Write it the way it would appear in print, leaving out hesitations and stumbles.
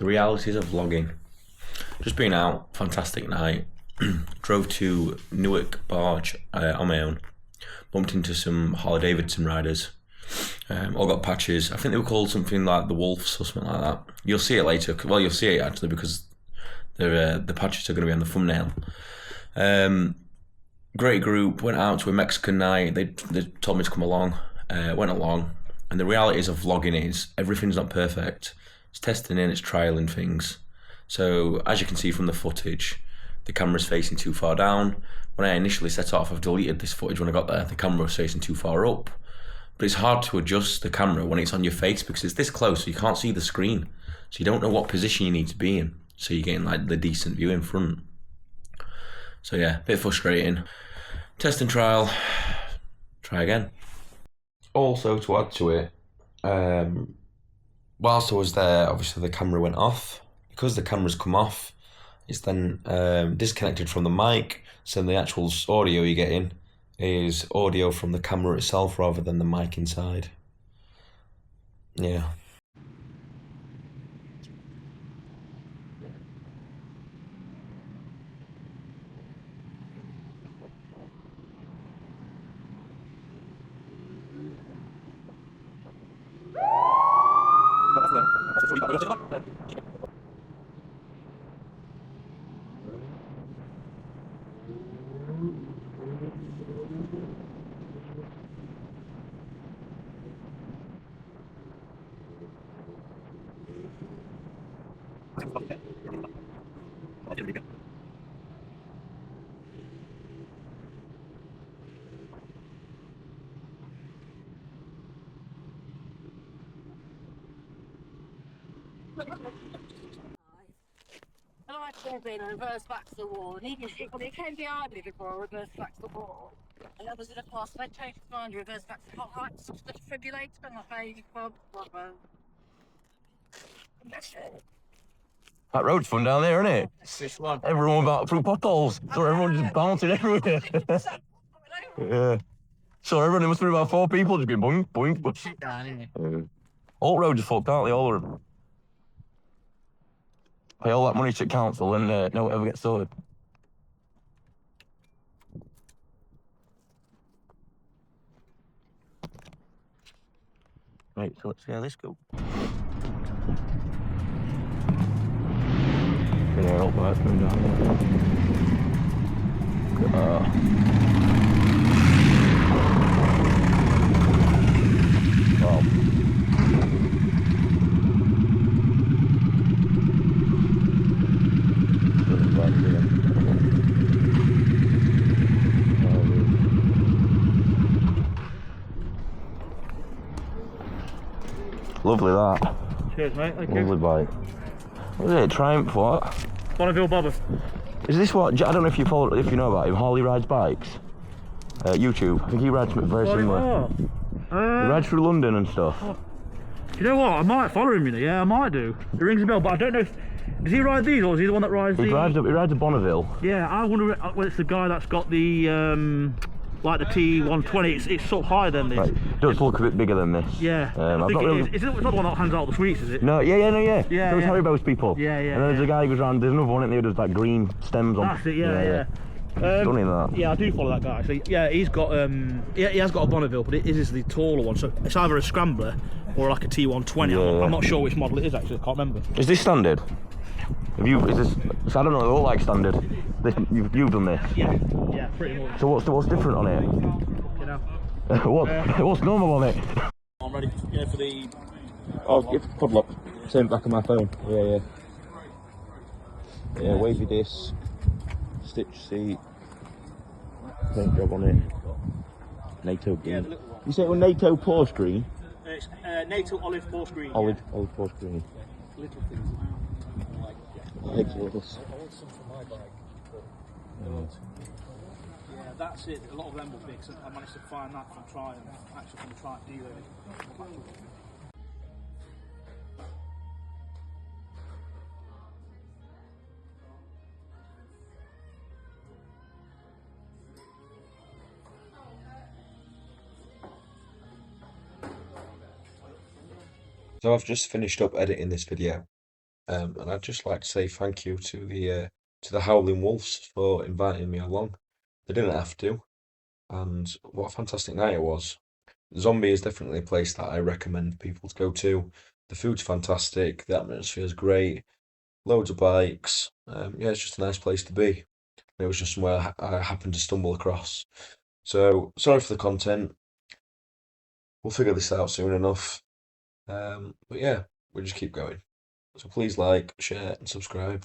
The realities of vlogging. Just been out, fantastic night. Drove to Newark Barge on my own. Bumped into some Harley Davidson riders. All got patches. I think they were called something like the Wolfs or something like that. You'll see it later. Well, you'll see it actually because the patches are going to be on the thumbnail. Great group. Went out to a Mexican night. They told me to come along. Went along. And the realities of vlogging is everything's not perfect. It's testing in, it's trialing things. So as you can see from the footage, the camera's facing too far down. When I initially set off, I've deleted this footage when I got there, the camera was facing too far up. But it's hard to adjust the camera when it's on your face because it's this close, so you can't see the screen. So you don't know what position you need to be in. So you're getting like the decent view in front. So yeah, a bit frustrating. Test and trial, try again. Also to add to it, whilst I was there, obviously the camera went off. Because the camera's come off, it's then disconnected from the mic, so the actual audio you're getting is audio from the camera itself rather than the mic inside. Yeah. And I came in and reversed back to the wall, and he came behind me before I reversed back to the wall. And I was in a class, and I changed his mind, reversed back to the hot lights, such a defibrillator, and my baby club, That road's fun down there, isn't it? This one. Everyone about through potholes. So everyone just bouncing everywhere. Yeah. So everyone, there must have been about 4 people just going boing, boing, boing. Shit down, innit? All roads are fucked, aren't they? All of them. Pay all that money to council and no one ever gets sorted. Right, so let's see how this goes. Yeah, all that's going down Wow. Lovely that. Cheers, mate. Thank Lovely you. bike. What is it? Triumph what? Bonneville Bobber. Is this what? I don't know if you follow, if you know about him. Harley rides bikes. YouTube. I think he rides very similar. He rides through London and stuff. Oh. You know what? I might follow him. You know, yeah, I might do. It rings a bell, but I don't know if does he ride these or is he the one that rides He rides a Bonneville. Yeah, I wonder whether it's the guy that's got the like the T120. It's sort of higher than this. Right. It does look a bit bigger than this. Yeah. I've I think not really... it's not the one that hands out the sweets, is it? No, yeah. Yeah, Those yeah. Haribo's people. Yeah. And then there's a guy who goes around, there's another one in there who does like green stems on. That's it, yeah. Stunning that. Yeah, I do follow that guy actually. Yeah, he's got he has got a Bonneville, but it is the taller one. So it's either a Scrambler or like a T120. Yeah. I'm not sure which model it is actually. I can't remember. Is this standard? Is this? So I don't know. They look like standard. You've done this. Yeah, pretty much. So what's different on it? You know. What's normal on it? I'm ready. Yeah, for the. Oh, it's Podlock. Same back on my phone. Yeah, wavy disc, stitch seat, paint job on it. NATO green. Yeah, the little one. You say it was NATO Porsche green? It's NATO olive force green. Olive Porsche green. Little things. Legs with us. I want some for my bike. Yeah, that's it. A lot of them will be. Cause I managed to find that from Triumph. Actually, from the Triumph dealer. So I've just finished up editing this video. And I'd just like to say thank you to the Howlin Wolfs for inviting me along. They didn't have to, and what a fantastic night it was. Zombie is definitely a place that I recommend people to go to. The food's fantastic, the atmosphere is great, loads of bikes. Yeah, it's just a nice place to be. It was just somewhere I happened to stumble across. So sorry for the content. We'll figure this out soon enough. But yeah, we'll just keep going. So please like, share, and subscribe.